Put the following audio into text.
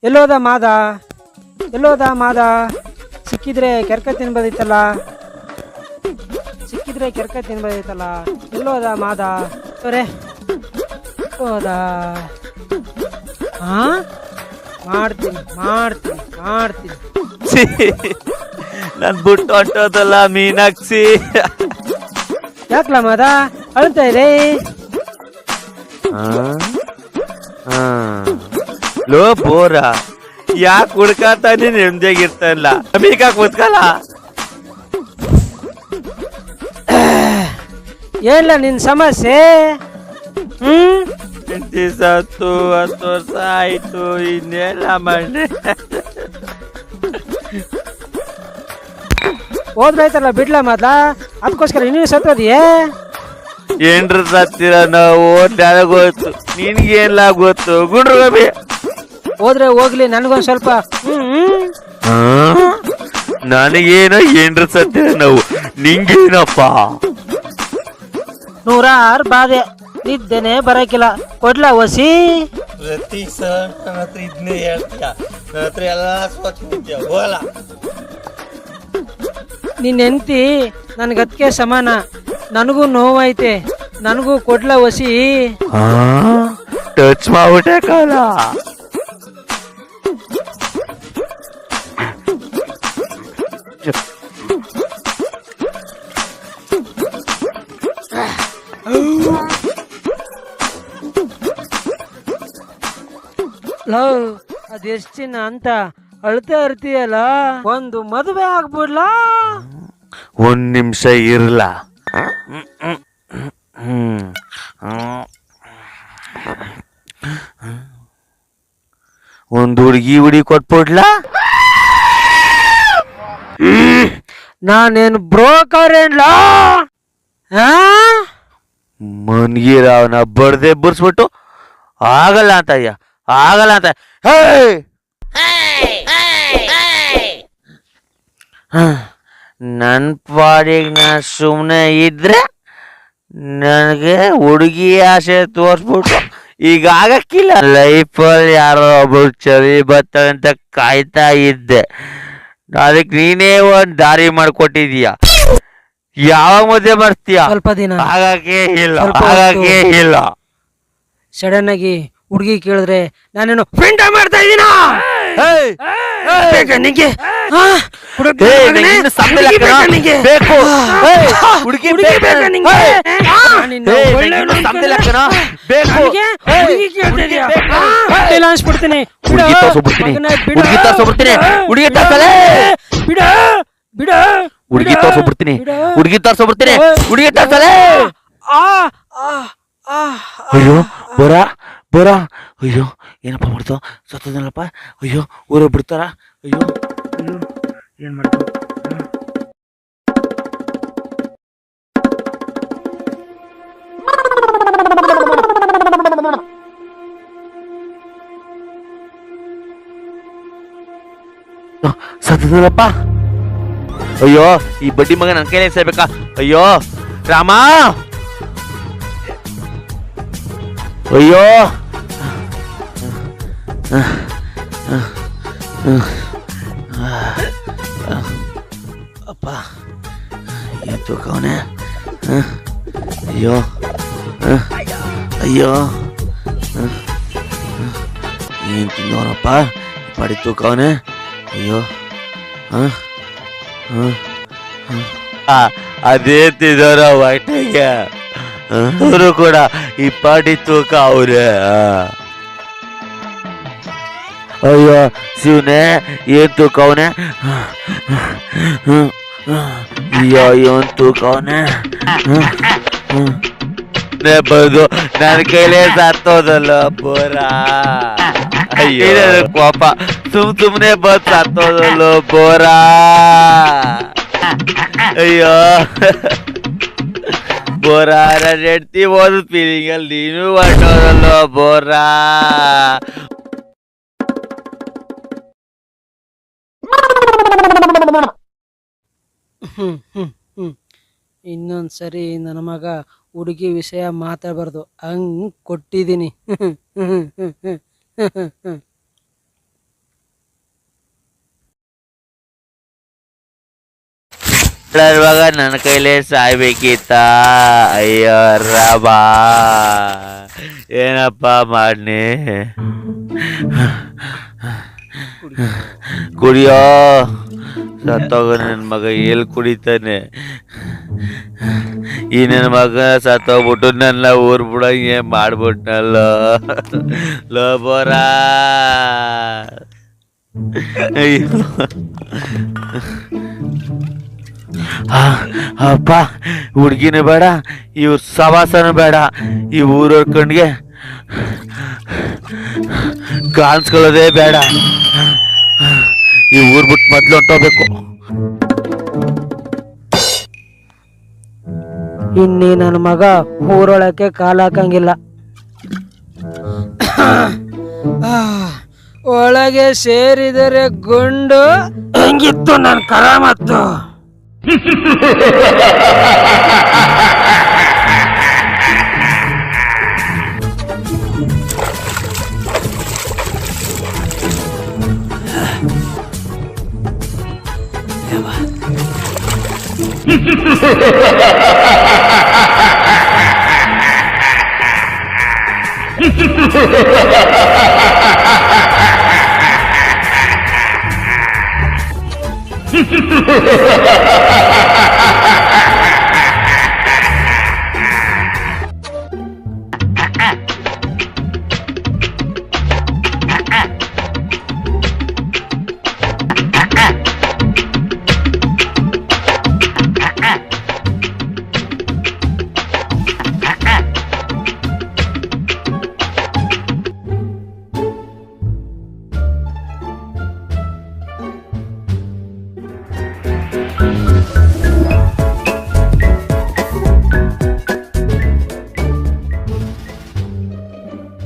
ಎಲ್ಲೋದ ಮಾದ ಎಲ್ಲೋದ ಮಾದ ಸಿಕ್ಕಿದ್ರೆ ಕೆರ್ಕ ತಿನ್ಬೋದಿತ್ತಲ್ಲ ಎಲ್ಲೋದ ಮಾದ ಅವರೇ ಹೋದ ಹಾ ಮಾಡ್ತೀನಿ ಮಾಡ್ತೀನಿ ಮಾಡ್ತೀನಿ ನನ್ ಬಿಟ್ಟು ಹೊಂಟೋದಲ್ಲ ಮೀನಾಕ್ಷಿ. ಯಾಕ್ಲ ಮಾದ ಅಳ್ತಾ ಇದೆ? ಲೋ ಬೋರ ಯಾಕೆ ಹುಡ್ಕಾತಾನೆ ನೆಮ್ಮದಿಯಾಗಿರ್ತಲ್ಲ ಬೀಗ ಕೂತ್ಕಲ್ಲ. ಏನಿಲ್ಲ ನಿನ್ ಸಮಸ್ಯೆ. ಸತ್ತು 10 ವರ್ಷ ಆಯ್ತು, ಇನ್ನೆಲ್ಲ ಮಾಡಿ ಹೋದ್ರಾಯ್ತಲ್ಲ ಬಿಡ್ಲ ಮಾದ್ಲ, ಅದಕ್ಕೋಸ್ಕರ ಇನ್ನೂ ಸತ್ತೋದಿಯೇ? ಏನ್ರ ಸತ್ತಿರ ನಾವು ಓದ್ಲಾಗ ಗೊತ್ತು, ನಿನ್ಗೇನ್ಲ ಗೊತ್ತು ಗುಂಡ್ರಗಬಿ. ಹೋದ್ರೆ ಹೋಗ್ಲಿ, ನನಗೊಂದ್ ಸ್ವಲ್ಪ ನನಗೇನೋ ಏನ್ರ ಸತ್ತಿರ ನಾವು, ನಿಂಗೇನಪ್ಪ? 106 ಬಾಧೆ, ನಿದ್ದೆನೆ ಬರಕಿಲ್ಲ, ಕೊಡ್ಲಾ ಒಸಿ? ಪ್ರತಿ ಸಲ ನನ್ನ ಹತ್ರ ಇದನ್ನೇ ಹೇಳ್ತೀಯ, ನನ್ನ ಹತ್ರ ಎಲ್ಲ ಸ್ವಚ್ಛ ಹೋಗಲ್ಲ. ನಿನ್ನ ಹೆಂಡತಿ ನನ್ಗದ್ಕೆ ಸಮಾನ, ನನಗೂ ನೋವೈತೆ, ನನಗೂ ಕೊಡ್ಲಾ ಒಸಿ? ಟಚ್ ಮಾಡ್ಬಿಟ್ಟೆ ಕಾಲ. ಲವ್ ಅದೆಷ್ಟ್ ಚಿನ್ನ ಅಂತ ಅಳ್ತಾ ಇರ್ತೀಯಲ್ಲ, ಒಂದು ಮದುವೆ ಆಗ್ಬಿಡ್ಲಾ? ಒಂದ್ ನಿಮಿಷ ಇರ್ಲ. ಒಂದ್ ಹುಡುಗಿ ಕೊಟ್ಬಿಡ್ಲಾ? ನಾನೇನು ಬ್ರೋಕರ್ ಏನ್ಲಾ? ಮನ್ಗಿರವನ ಬಡ್ದೆ ಬರ್ಸ್ಬಿಟ್ಟು ಆಗಲ್ಲ ಅಂತಯ್ಯ, ಆಗಲ್ಲ ಅಂತ. ನನ್ ಪಾಡಿಗೆ ನಾ ಸುಮ್ಮನೆ ಇದ್ರೆ ನನಗೆ ಹುಡುಗಿ ಆಸೆ ತೋರ್ಸ್ಬಿಟ್ಟು ಈಗ ಆಗಕ್ಕಿಲ್ಲ. ಲೈಫಲ್ಲಿ ಯಾರೋ ಒಬ್ರು ಚಳಿ ಬರ್ತಾರೆ ಅಂತ ಕಾಯ್ತಾ ಇದ್ದೆ, ಅದಕ್ಕೆ ನೀನೇ ಒಂದ್ ದಾರಿ ಮಾಡ್ಕೊಟ್ಟಿದೀಯ. ಯಾವಾಗ ಮದುವೆ ಮಾಡ್ತೀಯ? ಸ್ವಲ್ಪ ದಿನ ಆಗಕ್ಕೆ ಇಲ್ಲ, ಸ್ವಲ್ಪ ಆಗಕ್ಕೆ ಇಲ್ಲ. ಸಡನ್ ಆಗಿ ಹುಡುಗಿ ಕೇಳಿದ್ರೆ ನಾನೇನು ಫ್ರೆಂಡ್ ಮಾಡ್ತಾ ಇದೀನ? ನಿಂಗೆ ಅನ್ಸ್ಬಿಡ್ತೀನಿ. ಹುಡುಗಿ ತೋರ್ಸೋಬಿಡ್ತೀನಿ, ಹುಡುಗಿ ತೋರ್ಸೋಬಿಡ್ತೀನಿ, ಹುಡುಗಿ ತೋರ್ಸಲೇ. ಅಯ್ಯೋ ಬರ ಬರ, ಅಯ್ಯೋ ಏನಪ್ಪ ಮಾಡ್ತಾವ, ಸತ್ತದಲ್ಲಪ್ಪ, ಅಯ್ಯೋ ಊರ ಬಿಡ್ತಾರ, ಅಯ್ಯೋ ಅಯ್ಯೋ ಏನ್ ಮಾಡ್ತಾವ? ಸತ್ತದಲ್ಲಪ್ಪ, ಅಯ್ಯೋ ಈ ಬಡ್ಡಿ ಮಗ ನನ್ನ ಕೈಲೇ ಸೇರ್ಬೇಕಾ? ಅಯ್ಯೋ ರಾಮ, ಅಯ್ಯೋ ಅಪ್ಪ ಏನ್ ತೂಕವನೆ, ಅಯ್ಯೋ ಅಯ್ಯೋ ಏನ್ ತಿನ್ನೋನಪ್ಪ ಪಡಿ ತೂಕವನೆ, ಅಯ್ಯೋ ಅದೇ ತಿನ್ನೋರ ಹೊಟ್ಟೆಗೆ ಅವರು ಕೂಡ ಈ ಪಾಟಿ ತೂಕ ಅವ್ರೆ. ಅಯ್ಯೋ ಶಿವನೇ ಏನ್ ತೂಕವನೆ, ಅಯ್ಯೋ ಇವನ್ ತೂಕವನೆ ಬಂದು ನನ್ನ ಕೈಲೇ ಸತ್ತೋದಲ್ಲ ಬೋರ. ಅಯ್ಯೋ ಕೋಪ, ಸುಮ್ನೆ ಬಂದು ಸತ್ತೋದಲ್ಲ ಬೋರ. ಅಯ್ಯೋ ಬೋರ, ನನ್ನ ಹೆಂಡ್ತಿ ಹೋದ ಫೀಲಿಂಗ್ ಅಲ್ಲಿ ನೀನು ಹೊರಟೋದಲ್ಲ ಬೋರ. ಇನ್ನೊಂದ್ಸರಿ ನನ್ನ ಮಗ ಹುಡುಗಿ ವಿಷಯ ಮಾತಾಡಬಾರ್ದು, ಹಂಗ್ ಕೊಟ್ಟಿದ್ದೀನಿ. ಇವಾಗ ನನ್ನ ಕೈಲೇ ಸಾಯ್ಬೇಕಿತ್ತ. ಅಯ್ಯೋ ರಬಾ, ಏನಪ್ಪ ಮಾಡ್ನಿ? ಕುಡಿಯೋ, ಸತ್ತೋಗ ನನ್ನ ಮಗ ಎಲ್ಲಿ ಕುಡಿತಾನೆ? ಈ ನನ್ನ ಮಗ ಸತ್ತೋಗ್ಬಿಟ್ಟು ನನ್ನ ಊರ್ ಬಿಡಂಗೆ ಮಾಡ್ಬಿಟ್ನಲ್ಲ. ಲೋಬೋರ, ಅಯ್ಯೋ ಅಪ್ಪ, ಹುಡ್ಗಿನೂ ಬೇಡ, ಇವ್ರ ಸವಾಸನೂ ಬೇಡ, ಈ ಊರವ್ರ ಕಣ್ಗೆ ಕಾಣಿಸ್ಕೊಳ್ಳೋದೇ ಬೇಡ. ಈ ಊರ್ ಬಿಟ್ಟು ಮೊದ್ಲು ಹೊಂಟೋಗ್ಬೇಕು. ಇನ್ನಿ ನನ್ನ ಮಗ ಊರೊಳಕ್ಕೆ ಕಾಲು ಹಾಕಂಗಿಲ್ಲ. ಒಳಗೆ ಸೇರಿದರೆ ಗುಂಡು ಹೆಂಗಿತ್ತು ನನ್ನ ಕರಾಮತ್ತು.